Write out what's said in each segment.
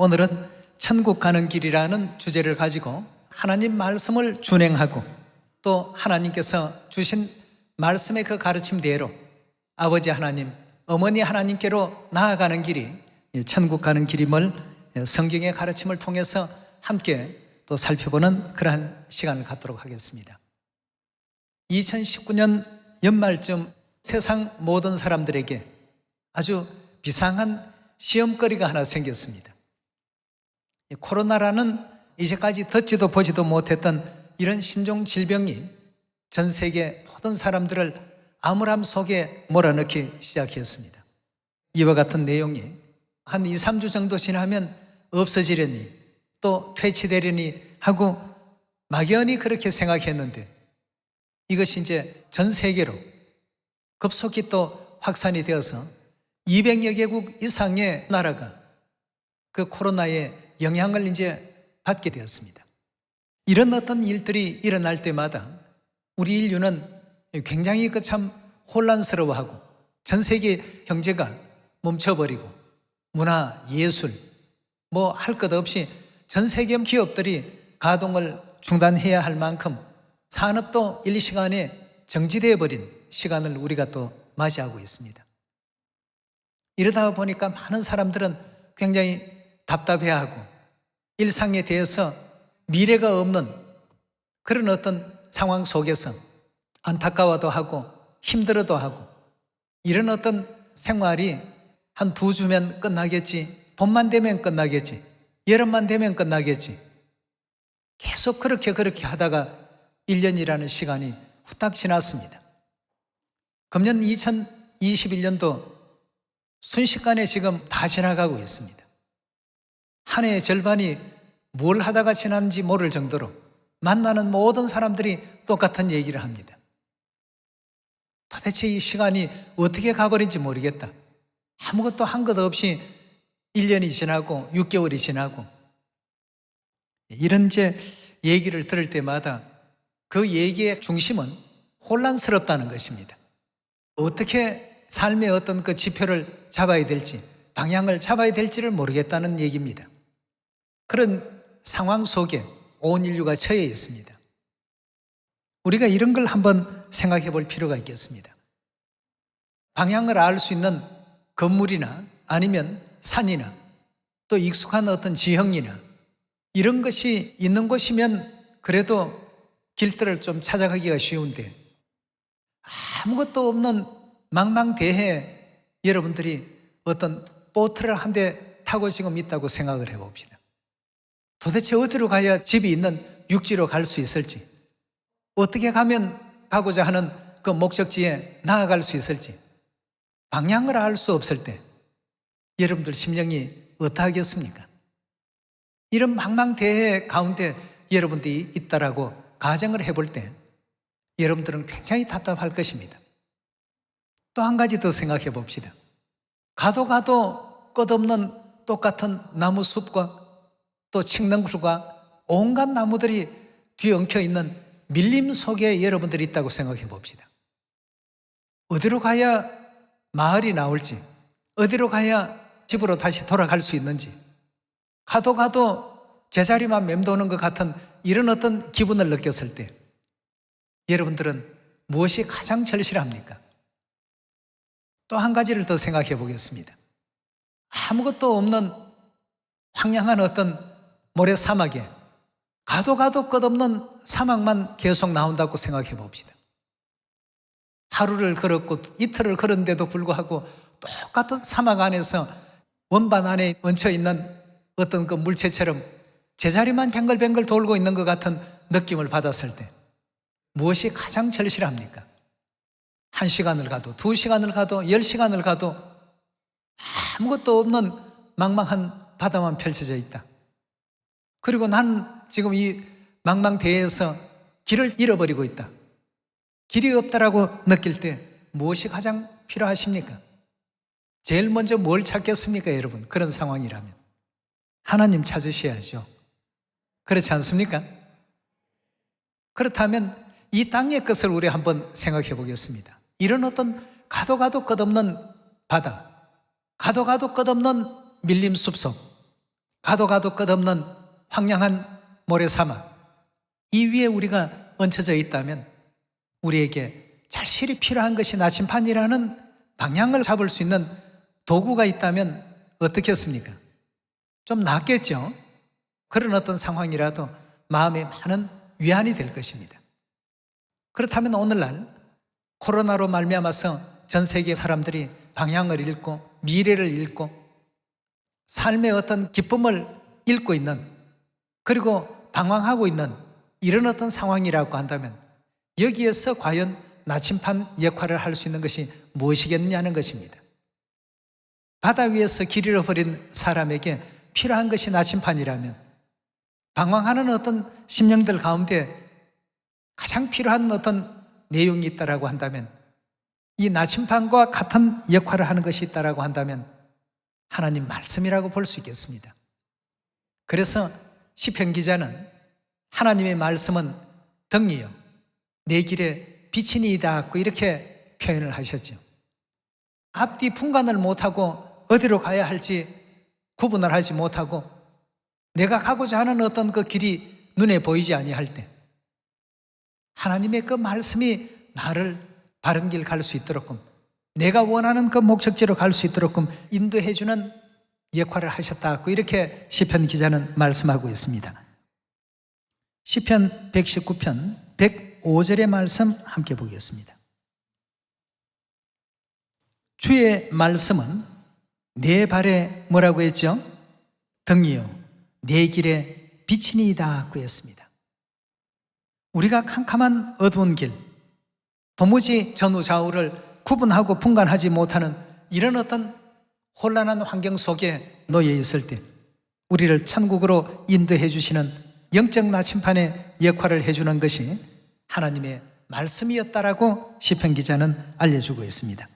오늘은 천국 가는 길이라는 주제를 가지고 하나님 말씀을 준행하고 또 하나님께서 주신 말씀의 그 가르침대로 아버지 하나님, 어머니 하나님께로 나아가는 길이 천국 가는 길임을 성경의 가르침을 통해서 함께 또 살펴보는 그러한 시간을 갖도록 하겠습니다. 2019년 연말쯤 세상 모든 사람들에게 아주 비상한 시험거리가 하나 생겼습니다. 코로나라는 이제까지 듣지도 보지도 못했던 이런 신종 질병이 전 세계 모든 사람들을 암울함 속에 몰아넣기 시작했습니다. 이와 같은 내용이 한 2, 3주 정도 지나면 없어지려니 또 퇴치되려니 하고 막연히 그렇게 생각했는데 이것이 이제 전 세계로 급속히 또 확산이 되어서 200여 개국 이상의 나라가 그 코로나의 영향을 이제 받게 되었습니다. 이런 어떤 일들이 일어날 때마다 우리 인류는 굉장히 참 혼란스러워하고 전 세계 경제가 멈춰버리고 문화, 예술 뭐 할 것 없이 전 세계 기업들이 가동을 중단해야 할 만큼 산업도 1, 2시간에 정지되어 버린 시간을 우리가 또 맞이하고 있습니다. 이러다 보니까 많은 사람들은 굉장히 답답해하고 일상에 대해서 미래가 없는 그런 어떤 상황 속에서 안타까워도 하고 힘들어도 하고 이런 어떤 생활이 한 2주면 끝나겠지, 봄만 되면 끝나겠지, 여름만 되면 끝나겠지 계속 그렇게 하다가 1년이라는 시간이 후딱 지났습니다. 금년 2021년도 순식간에 지금 다 지나가고 있습니다. 한 해의 절반이 뭘 하다가 지났는지 모를 정도로 만나는 모든 사람들이 똑같은 얘기를 합니다. 도대체 이 시간이 어떻게 가버린지 모르겠다. 아무것도 한 것 없이 1년이 지나고 6개월이 지나고 이런 이제 얘기를 들을 때마다 그 얘기의 중심은 혼란스럽다는 것입니다. 어떻게 삶의 어떤 그 지표를 잡아야 될지, 방향을 잡아야 될지를 모르겠다는 얘기입니다. 그런 상황 속에 온 인류가 처해 있습니다. 우리가 이런 걸 한번 생각해 볼 필요가 있겠습니다. 방향을 알 수 있는 건물이나 아니면 산이나 또 익숙한 어떤 지형이나 이런 것이 있는 곳이면 그래도 길들을 좀 찾아가기가 쉬운데 아무것도 없는 망망대해에 여러분들이 어떤 보트를 한 대 타고 지금 있다고 생각을 해봅시다. 도대체 어디로 가야 집이 있는 육지로 갈 수 있을지, 어떻게 가면 가고자 하는 그 목적지에 나아갈 수 있을지 방향을 알 수 없을 때 여러분들 심령이 어떠하겠습니까? 이런 망망대해 가운데 여러분들이 있다라고 가정을 해볼 때 여러분들은 굉장히 답답할 것입니다. 또 한 가지 더 생각해 봅시다. 가도 끝없는 똑같은 나무 숲과 또 칡능쿨과 온갖 나무들이 뒤엉켜 있는 밀림 속에 여러분들이 있다고 생각해 봅시다. 어디로 가야 마을이 나올지, 어디로 가야 집으로 다시 돌아갈 수 있는지, 가도 제자리만 맴도는 것 같은 이런 어떤 기분을 느꼈을 때 여러분들은 무엇이 가장 절실합니까? 또 한 가지를 더 생각해 보겠습니다. 아무것도 없는 황량한 어떤 모래 사막에 가도 끝없는 사막만 계속 나온다고 생각해 봅시다. 하루를 걸었고 이틀을 걸었는데도 불구하고 똑같은 사막 안에서 원반 안에 얹혀 있는 어떤 그 물체처럼 제자리만 뱅글뱅글 돌고 있는 것 같은 느낌을 받았을 때 무엇이 가장 절실합니까? 1시간을 가도 2시간을 가도 10시간을 가도 아무것도 없는 망망한 바다만 펼쳐져 있다. 그리고 난 지금 이 망망대해에서 길을 잃어버리고 있다. 길이 없다라고 느낄 때 무엇이 가장 필요하십니까? 제일 먼저 뭘 찾겠습니까, 여러분? 그런 상황이라면 하나님 찾으셔야죠. 그렇지 않습니까? 그렇다면 이 땅의 것을 우리 한번 생각해 보겠습니다. 이런 어떤 가도 끝없는 바다, 가도 끝없는 밀림 숲속, 가도 가도 끝없는 황량한 모래사막, 이 위에 우리가 얹혀져 있다면 우리에게 절실히 필요한 것이 나침판이라는 방향을 잡을 수 있는 도구가 있다면 어떻겠습니까? 좀 낫겠죠? 그런 어떤 상황이라도 마음에 많은 위안이 될 것입니다. 그렇다면 오늘날 코로나로 말미암아서 전 세계 사람들이 방향을 잃고 미래를 잃고 삶의 어떤 기쁨을 잃고 있는, 그리고 방황하고 있는 이런 어떤 상황이라고 한다면 여기에서 과연 나침판 역할을 할 수 있는 것이 무엇이겠느냐는 것입니다. 바다 위에서 길 잃어버린 사람에게 필요한 것이 나침판이라면 방황하는 어떤 심령들 가운데 가장 필요한 어떤 내용이 있다라고 한다면, 이 나침판과 같은 역할을 하는 것이 있다라고 한다면 하나님 말씀이라고 볼 수 있겠습니다. 그래서 시편 기자는 하나님의 말씀은 등이요 내 길에 빛이니이다 이렇게 표현을 하셨죠. 앞뒤 분간을 못하고 어디로 가야 할지 구분을 하지 못하고 내가 가고자 하는 어떤 그 길이 눈에 보이지 아니할 때 하나님의 그 말씀이 나를 바른 길 갈 수 있도록, 내가 원하는 그 목적지로 갈 수 있도록 인도해 주는 역할을 하셨다고 이렇게 시편 기자는 말씀하고 있습니다. 시편 119편 105절의 말씀 함께 보겠습니다. 주의 말씀은 내 발에 뭐라고 했죠? 등이요 내 길에 빛이니이다 했습니다. 우리가 캄캄한 어두운 길, 도무지 전후 좌우를 구분하고 분간하지 못하는 이런 어떤 혼란한 환경 속에 놓여 있을 때 우리를 천국으로 인도해 주시는 영적 나침판의 역할을 해주는 것이 하나님의 말씀이었다라고 시편 기자는 알려주고 있습니다.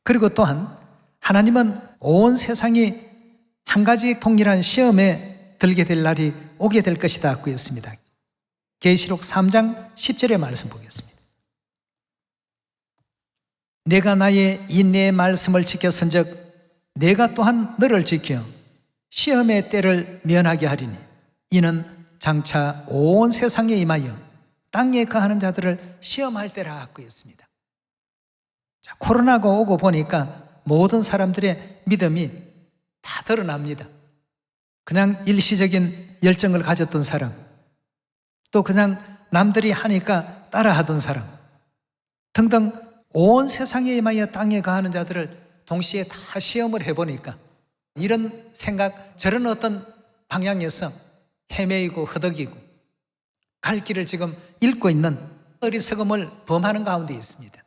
그리고 또한 하나님은 온 세상이 한 가지 동일한 시험에 들게 될 날이 오게 될 것이다 했습니다. 계시록 3장 10절의 말씀 보겠습니다. 내가 나의 인내의 말씀을 지켰은즉 내가 또한 너를 지켜 시험의 때를 면하게 하리니 이는 장차 온 세상에 임하여 땅에 거하는 자들을 시험할 때라 했습니다. 자, 코로나가 오고 보니까 모든 사람들의 믿음이 다 드러납니다. 그냥 일시적인 열정을 가졌던 사람, 또 그냥 남들이 하니까 따라하던 사람 등등 온 세상에 임하여 땅에 거하는 자들을 동시에 다 시험을 해보니까 이런 생각, 저런 어떤 방향에서 헤매이고 허덕이고 갈 길을 지금 잃고 있는 어리석음을 범하는 가운데 있습니다.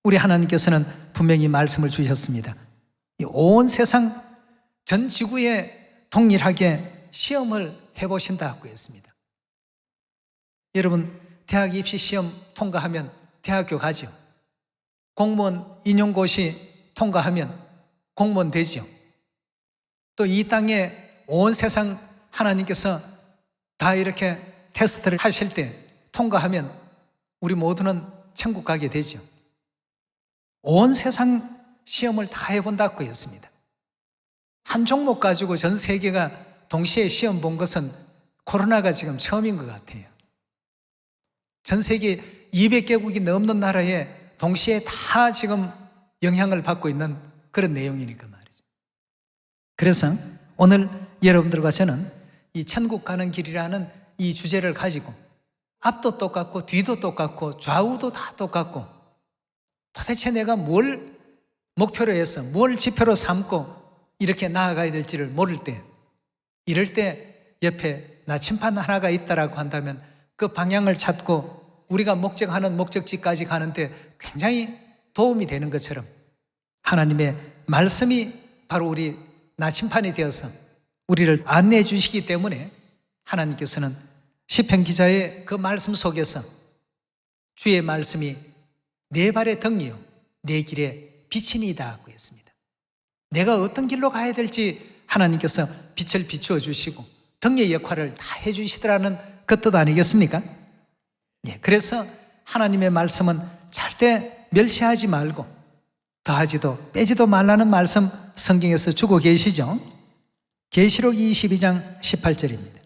우리 하나님께서는 분명히 말씀을 주셨습니다. 이 온 세상 전 지구에 동일하게 시험을 해보신다고 했습니다. 여러분, 대학 입시 시험 통과하면 대학교 가죠. 공무원 임용고시 통과하면 공무원 되죠. 또 이 땅에 온 세상 하나님께서 다 이렇게 테스트를 하실 때 통과하면 우리 모두는 천국 가게 되죠. 온 세상 시험을 다 해본다고 했습니다. 한 종목 가지고 전 세계가 동시에 시험 본 것은 코로나가 지금 처음인 것 같아요. 전 세계 200개국이 넘는 나라에 동시에 다 지금 영향을 받고 있는 그런 내용이니까 말이죠. 그래서 오늘 여러분들과 저는 이 천국 가는 길이라는 이 주제를 가지고 앞도 똑같고 뒤도 똑같고 좌우도 다 똑같고 도대체 내가 뭘 목표로 해서 뭘 지표로 삼고 이렇게 나아가야 될지를 모를 때, 이럴 때 옆에 나침판 하나가 있다라고 한다면 그 방향을 찾고 우리가 목적하는 목적지까지 가는데 굉장히 도움이 되는 것처럼 하나님의 말씀이 바로 우리 나침판이 되어서 우리를 안내해 주시기 때문에 하나님께서는 시편 기자의 그 말씀 속에서 주의 말씀이 내 발의 등이요 내 길에 빛이니이다 하고 했습니다. 내가 어떤 길로 가야 될지 하나님께서 빛을 비추어 주시고 등의 역할을 다 해주시더라는 그 뜻 아니겠습니까? 예, 그래서 하나님의 말씀은 절대 멸시하지 말고 더하지도 빼지도 말라는 말씀 성경에서 주고 계시죠. 계시록 22장 18절입니다.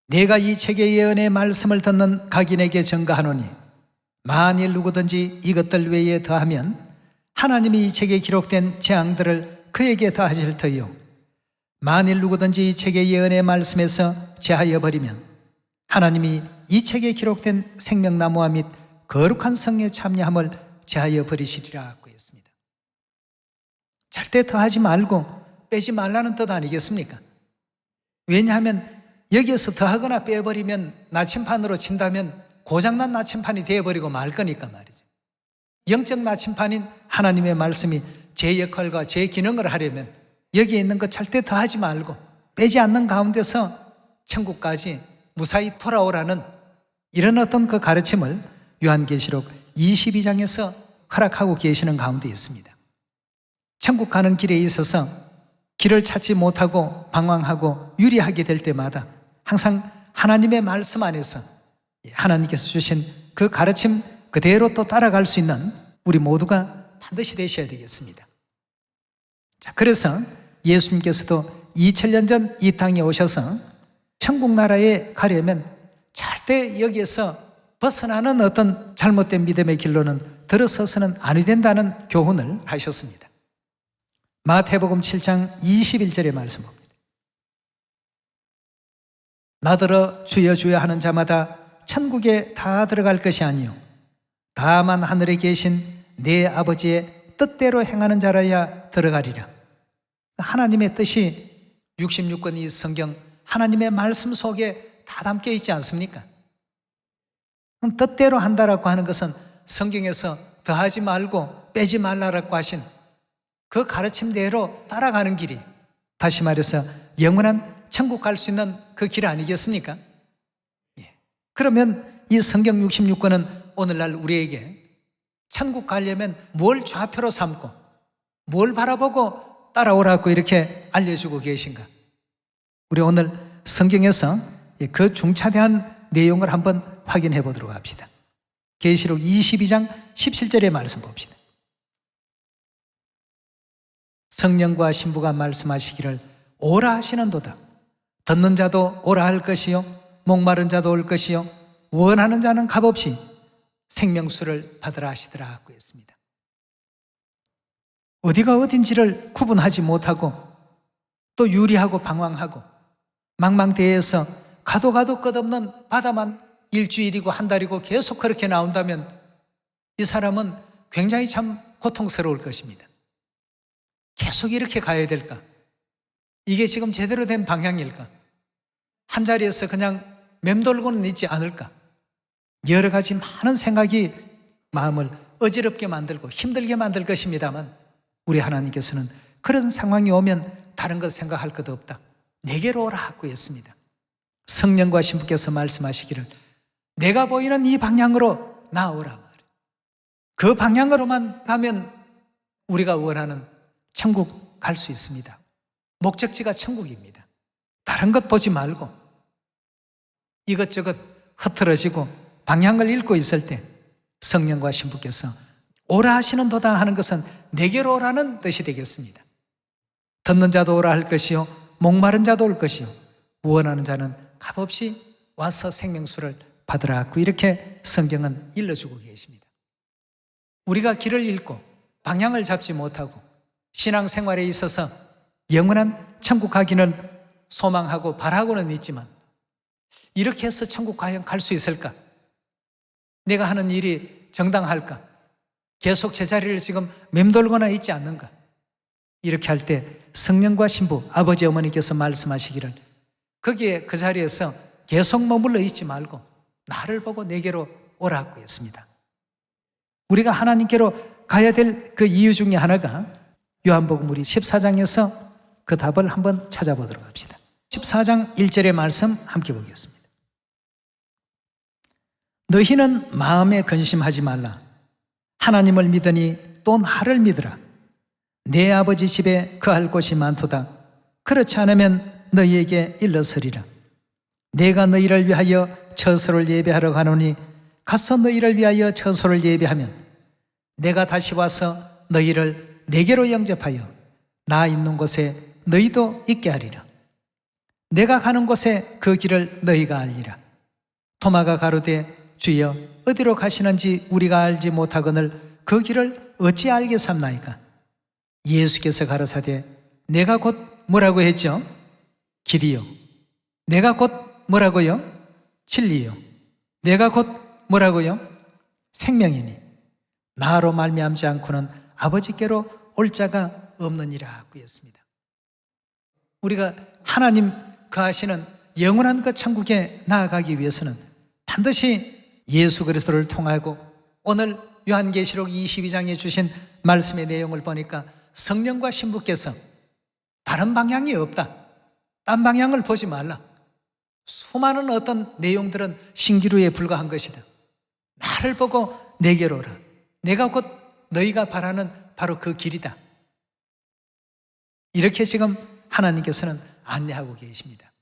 내가 이 책의 예언의 말씀을 듣는 각인에게 증거하노니 만일 누구든지 이것들 외에 더하면 하나님이 이 책에 기록된 재앙들을 그에게 더하실 터이요 만일 누구든지 이 책의 예언의 말씀에서 제하여 버리면 하나님이 이 책에 기록된 생명나무와 및 거룩한 성에 참여함을 제하여 버리시리라고 했습니다. 절대 더하지 말고 빼지 말라는 뜻 아니겠습니까? 왜냐하면 여기에서 더하거나 빼버리면 나침판으로 친다면 고장난 나침판이 되어버리고 말 거니까 말이죠. 영적 나침판인 하나님의 말씀이 제 역할과 제 기능을 하려면 여기에 있는 것 절대 더하지 말고 빼지 않는 가운데서 천국까지 무사히 돌아오라는 이런 어떤 그 가르침을 요한계시록 22장에서 허락하고 계시는 가운데 있습니다. 천국 가는 길에 있어서 길을 찾지 못하고 방황하고 유리하게 될 때마다 항상 하나님의 말씀 안에서 하나님께서 주신 그 가르침 그대로 또 따라갈 수 있는 우리 모두가 반드시 되셔야 되겠습니다. 자, 그래서 예수님께서도 2000년 전 이 땅에 오셔서 천국 나라에 가려면 절대 여기에서 벗어나는 어떤 잘못된 믿음의 길로는 들어서서는 아니 된다는 교훈을 하셨습니다. 마태복음 7장 21절의 말씀 봅니다. 나더러 주여 주여 하는 자마다 천국에 다 들어갈 것이 아니요 다만 하늘에 계신 내 아버지의 뜻대로 행하는 자라야 들어가리라. 하나님의 뜻이 66권 이 성경 하나님의 말씀 속에 다 담겨 있지 않습니까? 그럼 뜻대로 한다라고 하는 것은 성경에서 더하지 말고 빼지 말라라고 하신 그 가르침대로 따라가는 길이, 다시 말해서 영원한 천국 갈 수 있는 그 길 아니겠습니까? 그러면 이 성경 66권은 오늘날 우리에게 천국 가려면 뭘 좌표로 삼고 뭘 바라보고 따라오라고 이렇게 알려주고 계신가? 우리 오늘 성경에서 그 중차대한 내용을 한번 확인해 보도록 합시다. 계시록 22장 17절의 말씀 봅시다. 성령과 신부가 말씀하시기를 오라 하시는도다. 듣는 자도 오라 할 것이요 목마른 자도 올 것이요 원하는 자는 값없이 생명수를 받으라 하시더라 하고 했습니다. 어디가 어딘지를 구분하지 못하고 또 유리하고 방황하고 망망대해에서 가도 끝없는 바다만 일주일이고 한 달이고 계속 그렇게 나온다면 이 사람은 굉장히 참 고통스러울 것입니다. 계속 이렇게 가야 될까? 이게 지금 제대로 된 방향일까? 한 자리에서 그냥 맴돌고는 있지 않을까? 여러 가지 많은 생각이 마음을 어지럽게 만들고 힘들게 만들 것입니다만 우리 하나님께서는 그런 상황이 오면 다른 것 생각할 것도 없다. 내게로 오라 하고 했습니다. 성령과 신부께서 말씀하시기를 내가 보이는 이 방향으로 나오라 말이에요. 그 방향으로만 가면 우리가 원하는 천국 갈 수 있습니다. 목적지가 천국입니다. 다른 것 보지 말고 이것저것 흐트러지고 방향을 잃고 있을 때 성령과 신부께서 오라 하시는 도다 하는 것은 내게로 오라는 뜻이 되겠습니다. 듣는 자도 오라 할 것이요 목마른 자도 올 것이요 원하는 자는 값없이 와서 생명수를 받으라고 이렇게 성경은 일러주고 계십니다. 우리가 길을 잃고 방향을 잡지 못하고 신앙생활에 있어서 영원한 천국 가기는 소망하고 바라고는 있지만 이렇게 해서 천국 과연 갈 수 있을까? 내가 하는 일이 정당할까? 계속 제자리를 지금 맴돌거나 있지 않는가? 이렇게 할 때 성령과 신부, 아버지 어머니께서 말씀하시기를 거기에 그 자리에서 계속 머물러 있지 말고 나를 보고 내게로 오라고 했습니다. 우리가 하나님께로 가야 될 그 이유 중에 하나가 요한복음 우리 14장에서 그 답을 한번 찾아보도록 합시다. 14장 1절의 말씀 함께 보겠습니다. 너희는 마음에 근심하지 말라. 하나님을 믿으니 또 나를 믿으라. 내 아버지 집에 거할 곳이 많도다. 그렇지 않으면 너희에게 일러서리라. 내가 너희를 위하여 처소를 예배하러 가노니 가서 너희를 위하여 처소를 예배하면 내가 다시 와서 너희를 내게로 영접하여 나 있는 곳에 너희도 있게 하리라. 내가 가는 곳에 그 길을 너희가 알리라. 토마가 가로되 주여 어디로 가시는지 우리가 알지 못하거늘 그 길을 어찌 알게 삼나이까? 예수께서 가라사대 내가 곧 뭐라고 했죠? 길이요. 내가 곧 뭐라고요? 진리요. 내가 곧 뭐라고요? 생명이니 나로 말미암지 않고는 아버지께로 올 자가 없느니라 하였습니다. 우리가 하나님 거하시는 영원한 그 천국에 나아가기 위해서는 반드시 예수 그리스도를 통하고 오늘 요한계시록 22장에 주신 말씀의 내용을 보니까 성령과 신부께서 다른 방향이 없다. 딴 방향을 보지 말라. 수많은 어떤 내용들은 신기루에 불과한 것이다. 나를 보고 내게로 오라. 내가 곧 너희가 바라는 바로 그 길이다. 이렇게 지금 하나님께서는 안내하고 계십니다.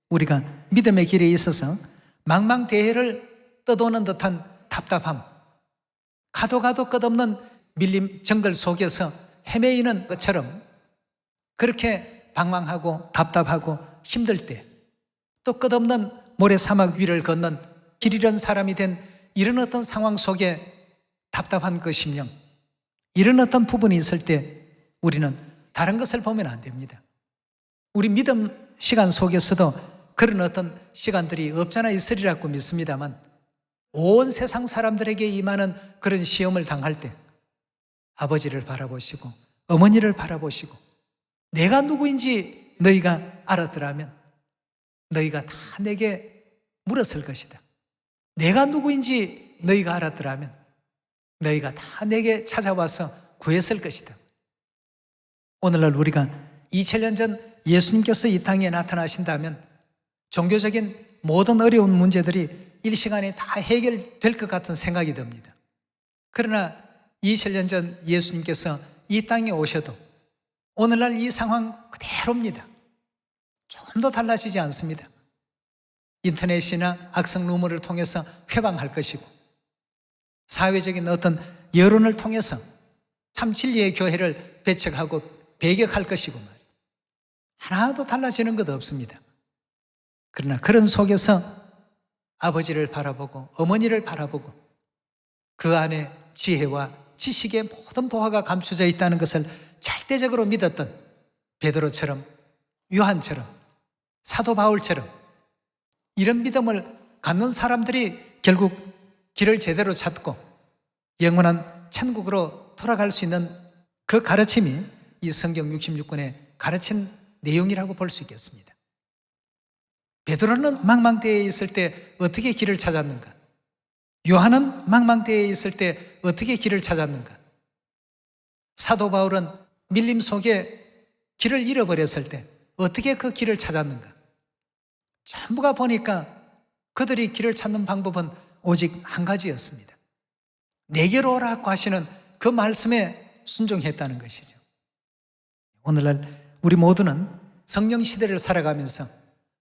우리가 믿음의 길에 있어서 망망대해를 떠도는 듯한 답답함, 가도 끝없는 밀림 정글 속에서 헤매이는 것처럼 그렇게 방황하고 답답하고 힘들 때 또 끝없는 모래사막 위를 걷는 길 잃은 사람이 된 이런 어떤 상황 속에 답답한 그 심령, 이런 어떤 부분이 있을 때 우리는 다른 것을 보면 안 됩니다. 우리 믿음 시간 속에서도 그런 어떤 시간들이 없잖아 있으리라고 믿습니다만 온 세상 사람들에게 임하는 그런 시험을 당할 때 아버지를 바라보시고 어머니를 바라보시고 내가 누구인지 너희가 알았더라면 너희가 다 내게 물었을 것이다. 내가 누구인지 너희가 알았더라면 너희가 다 내게 찾아와서 구했을 것이다. 오늘날 우리가 2000년 전 예수님께서 이 땅에 나타나신다면 종교적인 모든 어려운 문제들이 일시간에 다 해결될 것 같은 생각이 듭니다. 그러나 2000년 전 예수님께서 이 땅에 오셔도 오늘날 이 상황 그대로입니다. 조금도 달라지지 않습니다. 인터넷이나 악성 루머를 통해서 회방할 것이고 사회적인 어떤 여론을 통해서 참 진리의 교회를 배척하고 배격할 것이고 말이에요. 하나도 달라지는 것 없습니다. 그러나 그런 속에서 아버지를 바라보고 어머니를 바라보고 그 안에 지혜와 지식의 모든 보화가 감춰져 있다는 것을 절대적으로 믿었던 베드로처럼 요한처럼 사도 바울처럼 이런 믿음을 갖는 사람들이 결국 길을 제대로 찾고 영원한 천국으로 돌아갈 수 있는 그 가르침이 이 성경 66권에 가르친 내용이라고 볼 수 있겠습니다. 베드로는 망망대해에 있을 때 어떻게 길을 찾았는가? 요한은 망망대해에 있을 때 어떻게 길을 찾았는가? 사도 바울은 밀림 속에 길을 잃어버렸을 때 어떻게 그 길을 찾았는가? 전부가 보니까 그들이 길을 찾는 방법은 오직 한 가지였습니다. 내게로 오라고 하시는 그 말씀에 순종했다는 것이죠. 오늘날 우리 모두는 성령 시대를 살아가면서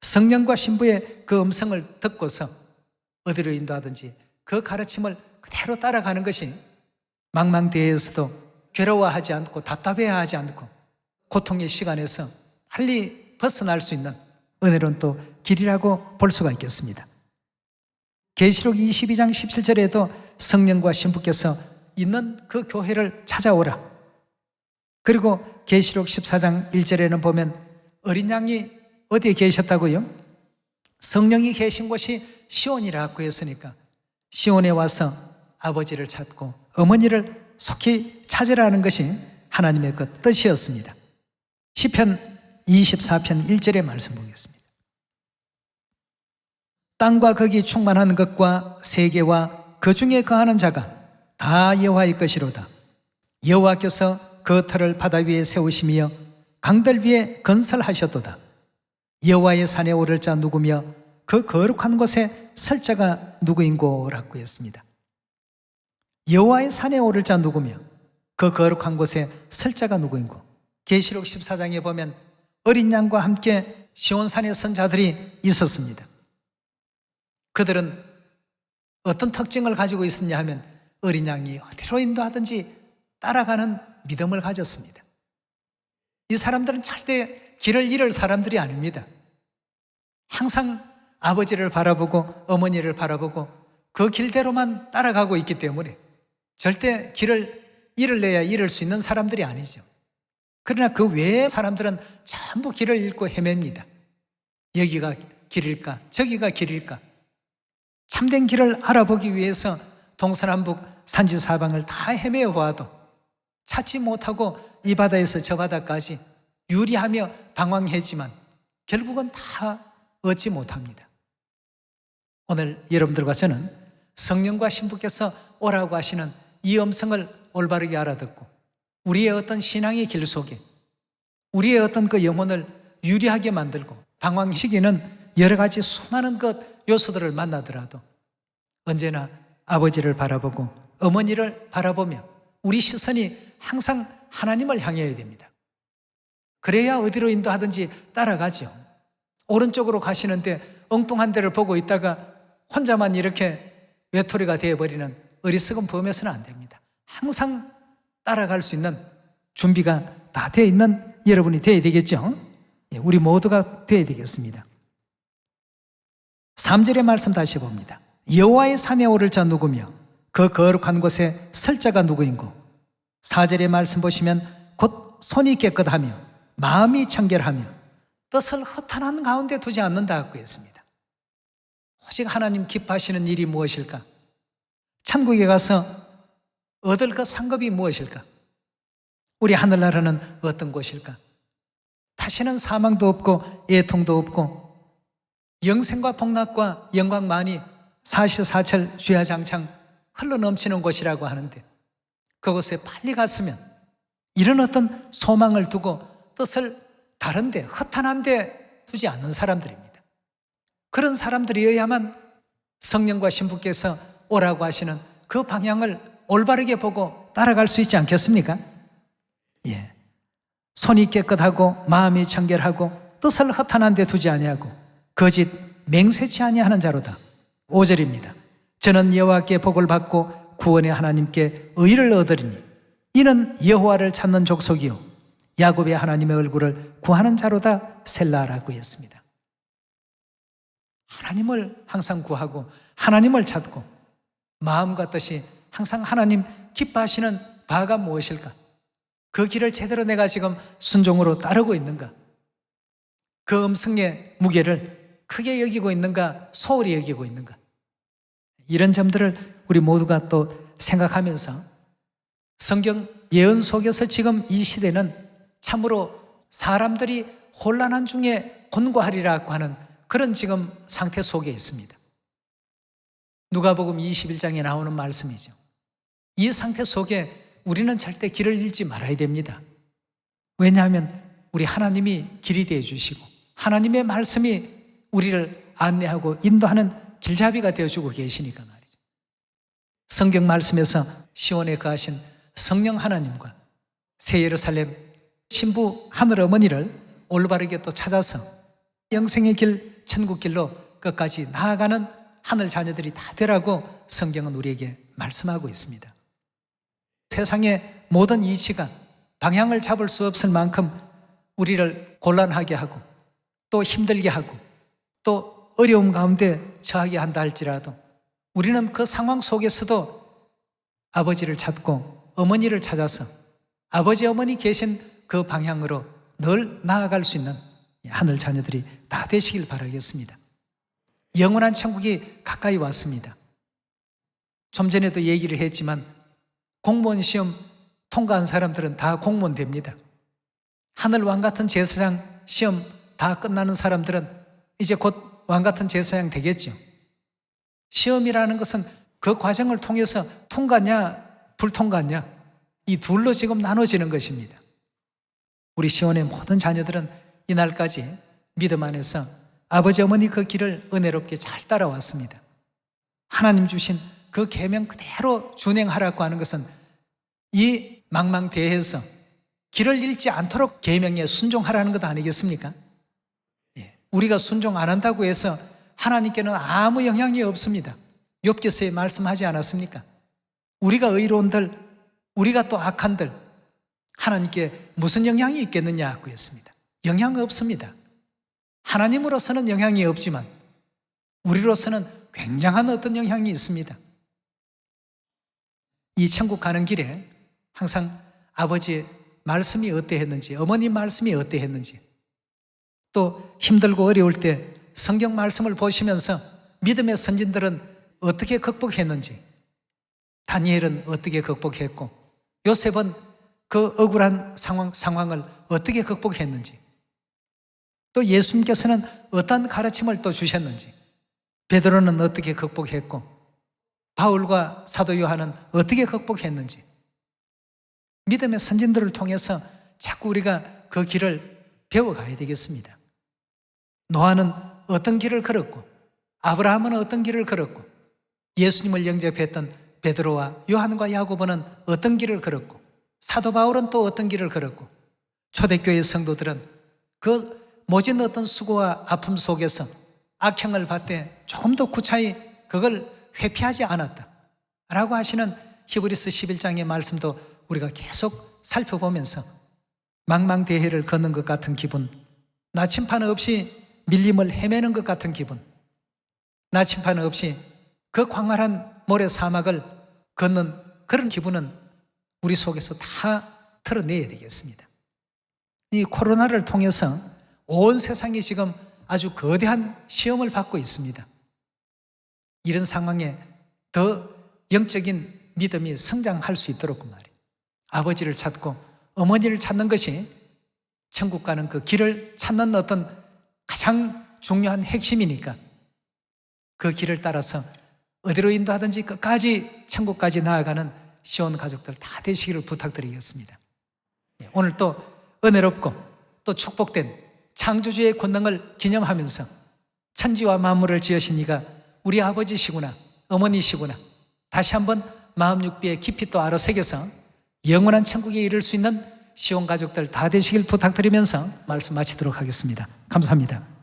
성령과 신부의 그 음성을 듣고서 어디로 인도하든지 그 가르침을 그대로 따라가는 것이 망망대해에서도 괴로워하지 않고 답답해하지 않고 고통의 시간에서 빨리 벗어날 수 있는 은혜로운 또 길이라고 볼 수가 있겠습니다. 계시록 22장 17절에도 성령과 신부께서 있는 그 교회를 찾아오라. 그리고 계시록 14장 1절에는 보면 어린 양이 어디에 계셨다고요? 성령이 계신 곳이 시온이라고 했으니까 시온에 와서 아버지를 찾고 어머니를 속히 찾으라는 것이 하나님의 그 뜻이었습니다. 시편 24편 1절의 말씀 보겠습니다. 땅과 거기 충만한 것과 세계와 그 중에 거하는 자가 다 여호와의 것이로다. 여호와께서 그 터를 바다 위에 세우시며 강들 위에 건설하셨도다. 여호와의 산에 오를 자 누구며 그 거룩한 곳에 설 자가 누구인고라고 했습니다. 여호와의 산에 오를 자 누구며 그 거룩한 곳에 설 자가 누구인고. 계시록 14장에 보면 어린 양과 함께 시온산에 선 자들이 있었습니다. 그들은 어떤 특징을 가지고 있었냐 하면 어린 양이 어디로 인도하든지 따라가는 믿음을 가졌습니다. 이 사람들은 절대 길을 잃을 사람들이 아닙니다. 항상 아버지를 바라보고 어머니를 바라보고 그 길대로만 따라가고 있기 때문에 절대 길을 잃을래야 잃을 수 있는 사람들이 아니죠. 그러나 그 외의 사람들은 전부 길을 잃고 헤맵니다. 여기가 길일까? 저기가 길일까? 참된 길을 알아보기 위해서 동서남북 산지사방을 다 헤매어 봐도 찾지 못하고 이 바다에서 저 바다까지 유리하며 방황했지만 결국은 다 얻지 못합니다. 오늘 여러분들과 저는 성령과 신부께서 오라고 하시는 이 음성을 올바르게 알아듣고 우리의 어떤 신앙의 길 속에 우리의 어떤 그 영혼을 유리하게 만들고 방황시키는 여러 가지 수많은 요소들을 만나더라도 언제나 아버지를 바라보고 어머니를 바라보며 우리 시선이 항상 하나님을 향해야 됩니다. 그래야 어디로 인도하든지 따라가죠. 오른쪽으로 가시는데 엉뚱한 데를 보고 있다가 혼자만 이렇게 외톨이가 되어버리는 어리석은 범에서는 안 됩니다. 항상 따라갈 수 있는 준비가 다 되어 있는 여러분이 되어야 되겠죠. 우리 모두가 되어야 되겠습니다. 3절의 말씀 다시 봅니다. 여호와의 산에 오를 자 누구며 그 거룩한 곳에 설 자가 누구인고. 4절의 말씀 보시면 곧 손이 깨끗하며 마음이 청결하며 뜻을 허탄한 가운데 두지 않는다고 했습니다. 오직 하나님 기뻐하시는 일이 무엇일까? 천국에 가서 얻을 그 상급이 무엇일까? 우리 하늘나라는 어떤 곳일까? 다시는 사망도 없고 애통도 없고 영생과 복락과 영광만이 사시사철 주야장창 흘러넘치는 곳이라고 하는데 그곳에 빨리 갔으면 이런 어떤 소망을 두고 뜻을 다른데 허탄한데 두지 않는 사람들입니다. 그런 사람들이어야만 성령과 신부께서 오라고 하시는 그 방향을 올바르게 보고 따라갈 수 있지 않겠습니까? 예. 손이 깨끗하고 마음이 청결하고 뜻을 허탄한 데 두지 아니하고 거짓 맹세치 아니하는 자로다. 5절입니다. 저는 여호와께 복을 받고 구원의 하나님께 의를 얻으리니 이는 여호와를 찾는 족속이요 야곱의 하나님의 얼굴을 구하는 자로다. 셀라라고 했습니다. 하나님을 항상 구하고 하나님을 찾고 마음과 뜻이 항상 하나님 기뻐하시는 바가 무엇일까? 그 길을 제대로 내가 지금 순종으로 따르고 있는가? 그 음성의 무게를 크게 여기고 있는가? 소홀히 여기고 있는가? 이런 점들을 우리 모두가 또 생각하면서 성경 예언 속에서 지금 이 시대는 참으로 사람들이 혼란한 중에 곤고하리라고 하는 그런 지금 상태 속에 있습니다. 누가복음 21장에 나오는 말씀이죠. 이 상태 속에 우리는 절대 길을 잃지 말아야 됩니다. 왜냐하면 우리 하나님이 길이 되어 주시고 하나님의 말씀이 우리를 안내하고 인도하는 길잡이가 되어주고 계시니까 말이죠. 성경 말씀에서 시온에 거하신 성령 하나님과 새 예루살렘 신부 하늘 어머니를 올바르게 또 찾아서 영생의 길 천국 길로 끝까지 나아가는 하늘 자녀들이 다 되라고 성경은 우리에게 말씀하고 있습니다. 세상의 모든 이치가 방향을 잡을 수 없을 만큼 우리를 곤란하게 하고 또 힘들게 하고 또 어려움 가운데 처하게 한다 할지라도 우리는 그 상황 속에서도 아버지를 찾고 어머니를 찾아서 아버지 어머니 계신 그 방향으로 늘 나아갈 수 있는 하늘 자녀들이 다 되시길 바라겠습니다. 영원한 천국이 가까이 왔습니다. 좀 전에도 얘기를 했지만 공무원 시험 통과한 사람들은 다 공무원 됩니다. 하늘 왕 같은 제사장 시험 다 끝나는 사람들은 이제 곧 왕 같은 제사장 되겠죠. 시험이라는 것은 그 과정을 통해서 통과냐 불통과냐 이 둘로 지금 나눠지는 것입니다. 우리 시온의 모든 자녀들은 이날까지 믿음 안에서 아버지 어머니 그 길을 은혜롭게 잘 따라왔습니다. 하나님 주신 그 계명 그대로 준행하라고 하는 것은 이 망망대해에서 길을 잃지 않도록 계명에 순종하라는 것 아니겠습니까? 우리가 순종 안 한다고 해서 하나님께는 아무 영향이 없습니다. 욥기서에 말씀하지 않았습니까? 우리가 의로운들, 우리가 또 악한들 하나님께 무슨 영향이 있겠느냐 그랬습니다. 영향 없습니다. 하나님으로서는 영향이 없지만 우리로서는 굉장한 어떤 영향이 있습니다. 이 천국 가는 길에 항상 아버지의 말씀이 어떠했는지, 어머님 말씀이 어떠했는지, 또 힘들고 어려울 때 성경 말씀을 보시면서 믿음의 선진들은 어떻게 극복했는지, 다니엘은 어떻게 극복했고 요셉은 그 억울한 상황을 어떻게 극복했는지, 또 예수님께서는 어떤 가르침을 또 주셨는지, 베드로는 어떻게 극복했고 바울과 사도 요한은 어떻게 극복했는지, 믿음의 선진들을 통해서 자꾸 우리가 그 길을 배워가야 되겠습니다. 노아는 어떤 길을 걸었고 아브라함은 어떤 길을 걸었고 예수님을 영접했던 베드로와 요한과 야고보는 어떤 길을 걸었고 사도 바울은 또 어떤 길을 걸었고 초대교회 성도들은 그 모진 어떤 수고와 아픔 속에서 악행을 받되 조금도 구차히 그걸 회피하지 않았다 라고 하시는 히브리서 11장의 말씀도 우리가 계속 살펴보면서 망망대해를 걷는 것 같은 기분, 나침판 없이 밀림을 헤매는 것 같은 기분, 나침판 없이 그 광활한 모래 사막을 걷는 그런 기분은 우리 속에서 다 털어내야 되겠습니다. 이 코로나를 통해서 온 세상이 지금 아주 거대한 시험을 받고 있습니다. 이런 상황에 더 영적인 믿음이 성장할 수 있도록 말이에요. 아버지를 찾고 어머니를 찾는 것이 천국 가는 그 길을 찾는 어떤 가장 중요한 핵심이니까 그 길을 따라서 어디로 인도하든지 끝까지 천국까지 나아가는 시온 가족들 다 되시기를 부탁드리겠습니다. 오늘 또 은혜롭고 또 축복된 창조주의 권능을 기념하면서 천지와 만물을 지으신 이가 우리 아버지시구나, 어머니시구나, 다시 한번 마음 육비에 깊이 또 알아새겨서 영원한 천국에 이를 수 있는 시온 가족들 다 되시길 부탁드리면서 말씀 마치도록 하겠습니다. 감사합니다.